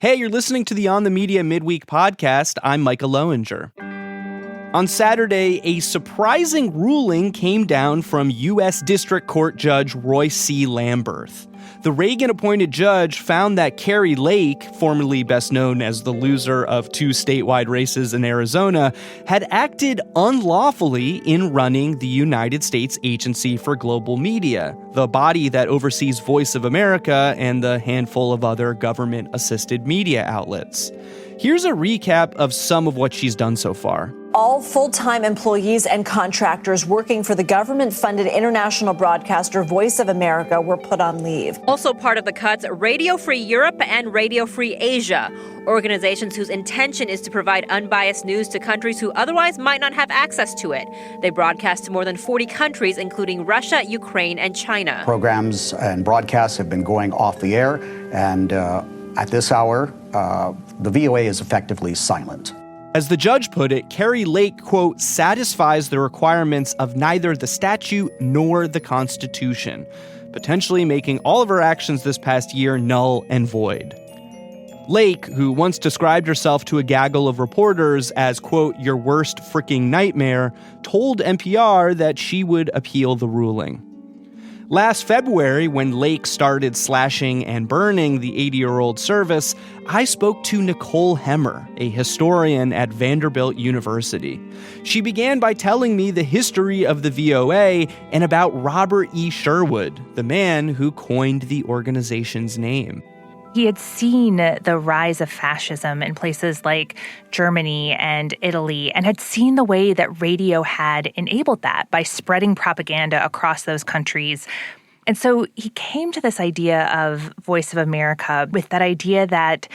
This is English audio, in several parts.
Hey, you're listening to the On the Media Midweek podcast. I'm Micah Lowinger. On Saturday, a surprising ruling came down from U.S. District Court Judge Royce C. Lamberth. The Reagan-appointed judge found that Kari Lake, formerly best known as the loser of 2 statewide races in Arizona, had acted unlawfully in running the United States Agency for Global Media, the body that oversees Voice of America and the handful of other government-assisted media outlets. Here's a recap of some of what she's done so far. All full-time employees and contractors working for the government-funded international broadcaster Voice of America were put on leave. Also part of the cuts, Radio Free Europe and Radio Free Asia, organizations whose intention is to provide unbiased news to countries who otherwise might not have access to it. They broadcast to more than 40 countries, including Russia, Ukraine, and China. Programs and broadcasts have been going off the air, and at this hour, the VOA is effectively silent. As the judge put it, Kari Lake, quote, satisfies the requirements of neither the statute nor the Constitution, potentially making all of her actions this past year null and void. Lake, who once described herself to a gaggle of reporters as, quote, your worst freaking nightmare, told NPR that she would appeal the ruling. Last February, when Lake started slashing and burning the 80-year-old service, I spoke to Nicole Hemmer, a historian at Vanderbilt University. She began by telling me the history of the VOA and about Robert E. Sherwood, the man who coined the organization's name. He had seen the rise of fascism in places like Germany and Italy and had seen the way that radio had enabled that by spreading propaganda across those countries. And so he came to this idea of Voice of America with that idea that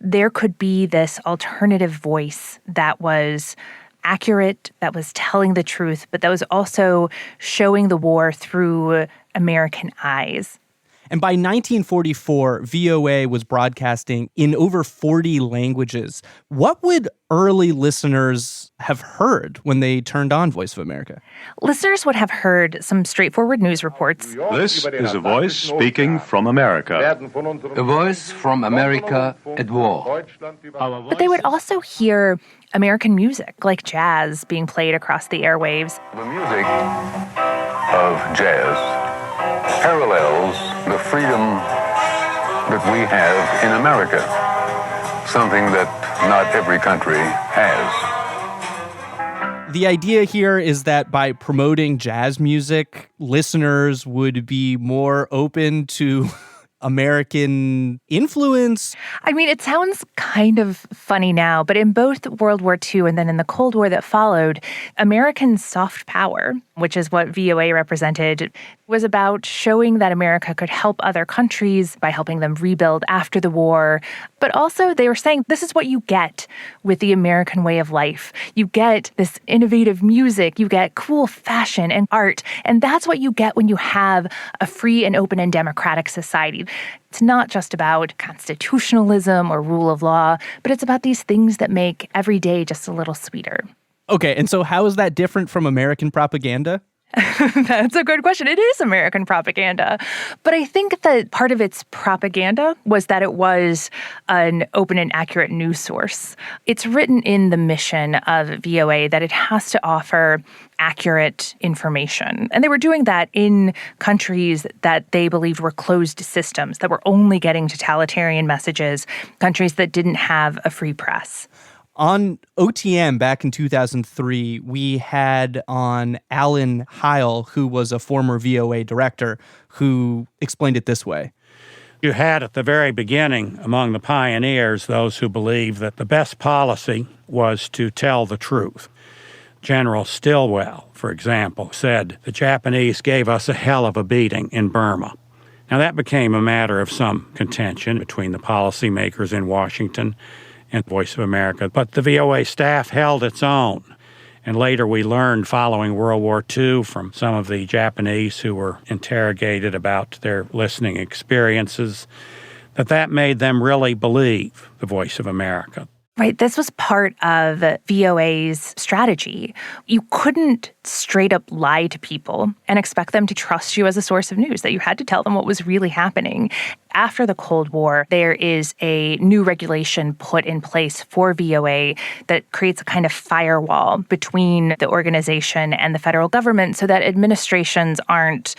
there could be this alternative voice that was accurate, that was telling the truth, but that was also showing the war through American eyes. And by 1944, VOA was broadcasting in over 40 languages. What would early listeners have heard when they turned on Voice of America? Listeners would have heard some straightforward news reports. This is a voice speaking from America. A voice from America at war. But they would also hear American music, like jazz, being played across the airwaves. The music of jazz parallels the freedom that we have in America, something that not every country has. The idea here is that by promoting jazz music, listeners would be more open to American influence. I mean, it sounds kind of funny now, but in both World War II and then in the Cold War that followed, American soft power, which is what VOA represented, was about showing that America could help other countries by helping them rebuild after the war. But also they were saying this is what you get with the American way of life. You get this innovative music, you get cool fashion and art, and that's what you get when you have a free and open and democratic society. It's not just about constitutionalism or rule of law, but it's about these things that make every day just a little sweeter. Okay, and so how is that different from American propaganda? That's a good question. It is American propaganda. But I think that part of its propaganda was that it was an open and accurate news source. It's written in the mission of VOA that it has to offer accurate information. And they were doing that in countries that they believed were closed systems, that were only getting totalitarian messages, countries that didn't have a free press. On OTM back in 2003, we had on Alan Heil, who was a former VOA director, who explained it this way. You had at the very beginning among the pioneers those who believed that the best policy was to tell the truth. General Stilwell, for example, said the Japanese gave us a hell of a beating in Burma. Now that became a matter of some contention between the policymakers in Washington and Voice of America. But the VOA staff held its own. And later we learned following World War II from some of the Japanese who were interrogated about their listening experiences that made them really believe the Voice of America. Right. This was part of VOA's strategy. You couldn't straight up lie to people and expect them to trust you as a source of news, that you had to tell them what was really happening. After the Cold War, there is a new regulation put in place for VOA that creates a kind of firewall between the organization and the federal government so that administrations aren't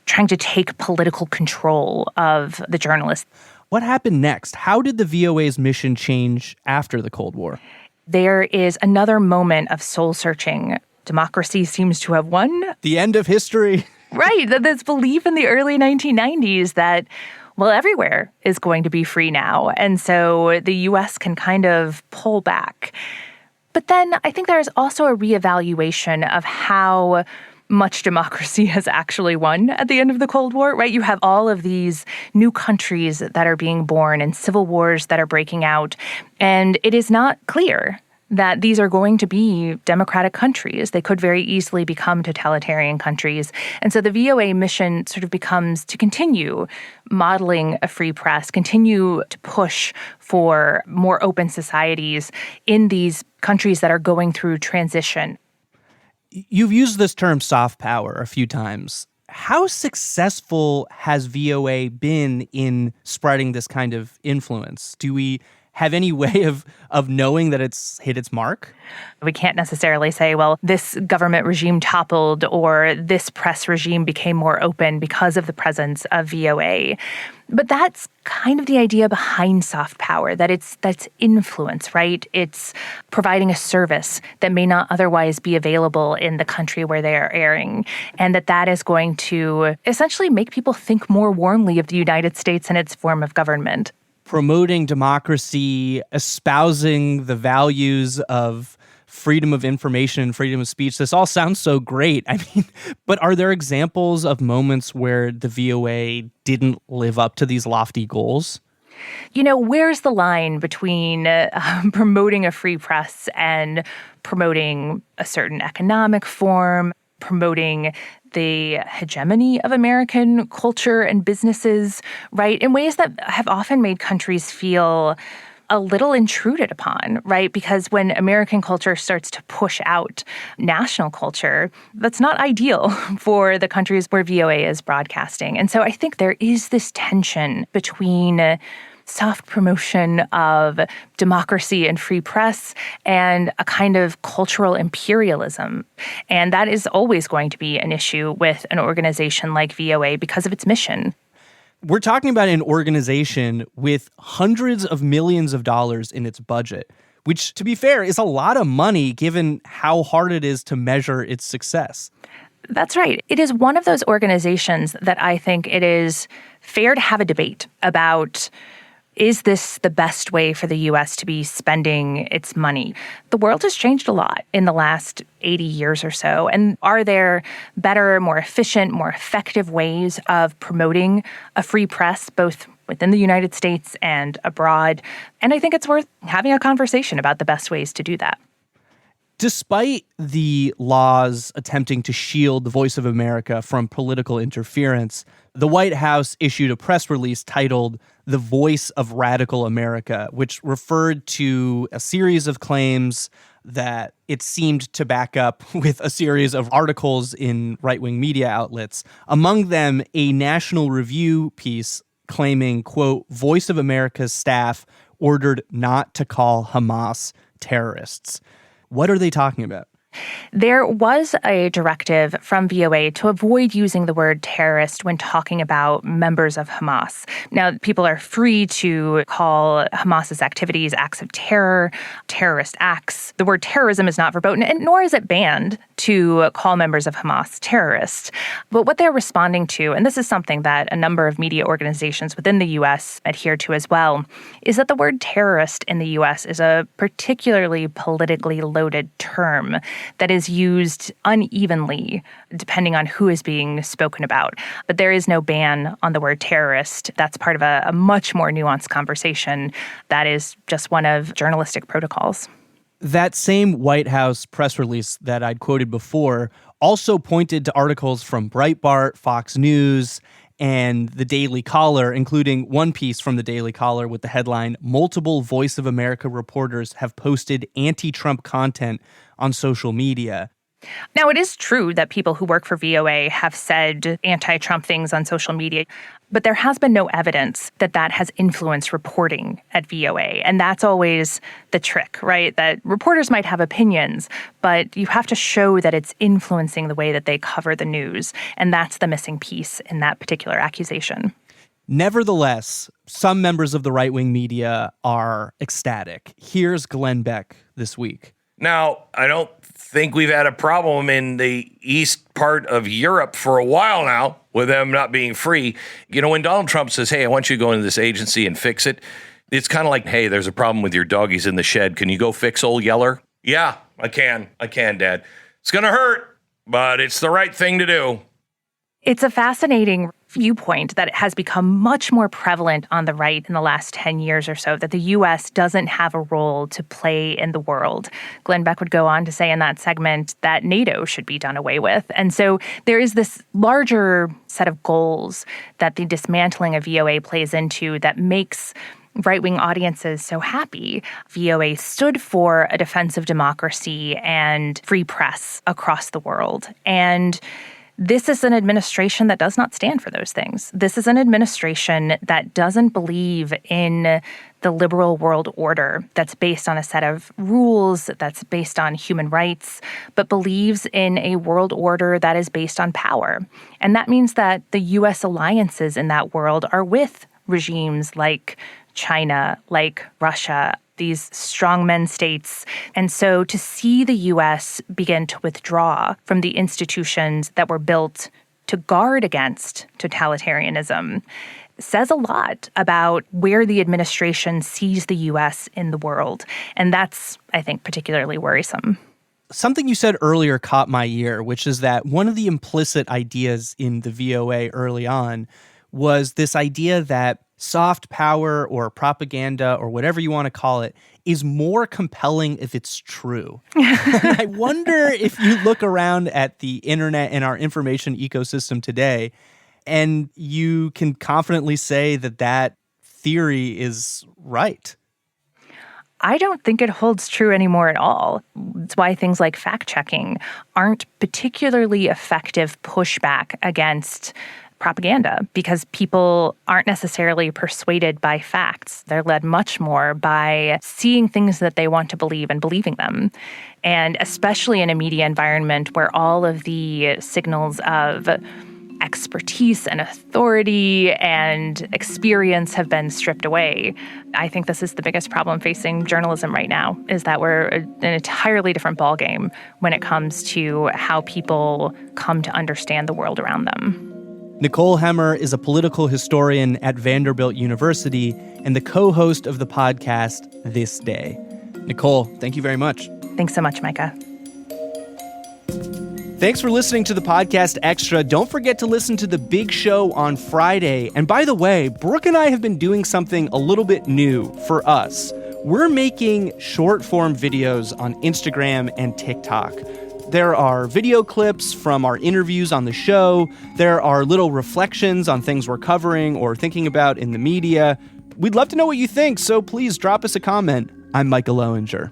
trying to take political control of the journalists. What happened next? How did the VOA's mission change after the Cold War? There is another moment of soul-searching. Democracy seems to have won. The end of history. Right. This belief in the early 1990s that, well, everywhere is going to be free now. And so the U.S. can kind of pull back. But then I think there's also a reevaluation of how much democracy has actually won at the end of the Cold War, right? You have all of these new countries that are being born and civil wars that are breaking out. And it is not clear that these are going to be democratic countries. They could very easily become totalitarian countries. And so the VOA mission sort of becomes to continue modeling a free press, continue to push for more open societies in these countries that are going through transition. You've used this term soft power a few times. How successful has VOA been in spreading this kind of influence? Do we have any way of knowing that it's hit its mark? We can't necessarily say, well, this government regime toppled or this press regime became more open because of the presence of VOA. But that's kind of the idea behind soft power, that's influence, right? It's providing a service that may not otherwise be available in the country where they are airing, and that is going to essentially make people think more warmly of the United States and its form of government. Promoting democracy, espousing the values of freedom of information and freedom of speech. This all sounds so great. I mean, but are there examples of moments where the VOA didn't live up to these lofty goals? You know, where's the line between promoting a free press and promoting a certain economic form, promoting the hegemony of American culture and businesses, right, in ways that have often made countries feel a little intruded upon, right? Because when American culture starts to push out national culture, that's not ideal for the countries where VOA is broadcasting. And so I think there is this tension between soft promotion of democracy and free press and a kind of cultural imperialism. And that is always going to be an issue with an organization like VOA because of its mission. We're talking about an organization with hundreds of millions of dollars in its budget, which, to be fair, is a lot of money given how hard it is to measure its success. That's right. It is one of those organizations that I think it is fair to have a debate about. Is this the best way for the U.S. to be spending its money? The world has changed a lot in the last 80 years or so. And are there better, more efficient, more effective ways of promoting a free press, both within the United States and abroad? And I think it's worth having a conversation about the best ways to do that. Despite the laws attempting to shield the Voice of America from political interference, the White House issued a press release titled "The Voice of Radical America," which referred to a series of claims that it seemed to back up with a series of articles in right-wing media outlets. Among them, a National Review piece claiming, quote, "Voice of America's staff ordered not to call Hamas terrorists." What are they talking about? There was a directive from VOA to avoid using the word terrorist when talking about members of Hamas. Now, people are free to call Hamas's activities acts of terror, terrorist acts. The word terrorism is not verboten, and nor is it banned to call members of Hamas terrorists. But what they're responding to, and this is something that a number of media organizations within the U.S. adhere to as well, is that the word terrorist in the U.S. is a particularly politically loaded term that is used unevenly depending on who is being spoken about. But there is no ban on the word terrorist. That's part of a much more nuanced conversation that is just one of journalistic protocols. That same White House press release that I'd quoted before also pointed to articles from Breitbart, Fox News, and the Daily Caller, including one piece from the Daily Caller with the headline, "Multiple Voice of America reporters have posted anti-Trump content on social media." Now, it is true that people who work for VOA have said anti-Trump things on social media, but there has been no evidence that that has influenced reporting at VOA. And that's always the trick, right? That reporters might have opinions, but you have to show that it's influencing the way that they cover the news. And that's the missing piece in that particular accusation. Nevertheless, some members of the right-wing media are ecstatic. Here's Glenn Beck this week. Now, I don't think we've had a problem in the east part of Europe for a while now with them not being free. You know, when Donald Trump says, hey, I want you to go into this agency and fix it, it's kind of like, hey, there's a problem with your doggies in the shed. Can you go fix old Yeller? Yeah, I can, Dad. It's going to hurt, but it's the right thing to do. It's a fascinating viewpoint that has become much more prevalent on the right in the last 10 years or so, that the U.S. doesn't have a role to play in the world. Glenn Beck would go on to say in that segment that NATO should be done away with. And so there is this larger set of goals that the dismantling of VOA plays into that makes right-wing audiences so happy. VOA stood for a defense of democracy and free press across the world. And this is an administration that does not stand for those things. This is an administration that doesn't believe in the liberal world order that's based on a set of rules, that's based on human rights, but believes in a world order that is based on power. And that means that the U.S. alliances in that world are with regimes like China, like Russia, these strongmen states. And so to see the U.S. begin to withdraw from the institutions that were built to guard against totalitarianism says a lot about where the administration sees the U.S. in the world. And that's, I think, particularly worrisome. Something you said earlier caught my ear, which is that one of the implicit ideas in the VOA early on was this idea that soft power or propaganda or whatever you want to call it is more compelling if it's true. I wonder if you look around at the internet and our information ecosystem today, and you can confidently say that that theory is right. I don't think it holds true anymore at all. It's why things like fact-checking aren't particularly effective pushback against propaganda, because people aren't necessarily persuaded by facts. They're led much more by seeing things that they want to believe and believing them. And especially in a media environment where all of the signals of expertise and authority and experience have been stripped away. I think this is the biggest problem facing journalism right now, is that we're an entirely different ballgame when it comes to how people come to understand the world around them. Nicole Hemmer is a political historian at Vanderbilt University and the co-host of the podcast This Day. Nicole, thank you very much. Thanks so much, Micah. Thanks for listening to the Podcast Extra. Don't forget to listen to The Big Show on Friday. And by the way, Brooke and I have been doing something a little bit new for us. We're making short-form videos on Instagram and TikTok. There are video clips from our interviews on the show. There are little reflections on things we're covering or thinking about in the media. We'd love to know what you think, so please drop us a comment. I'm Micah Loewinger.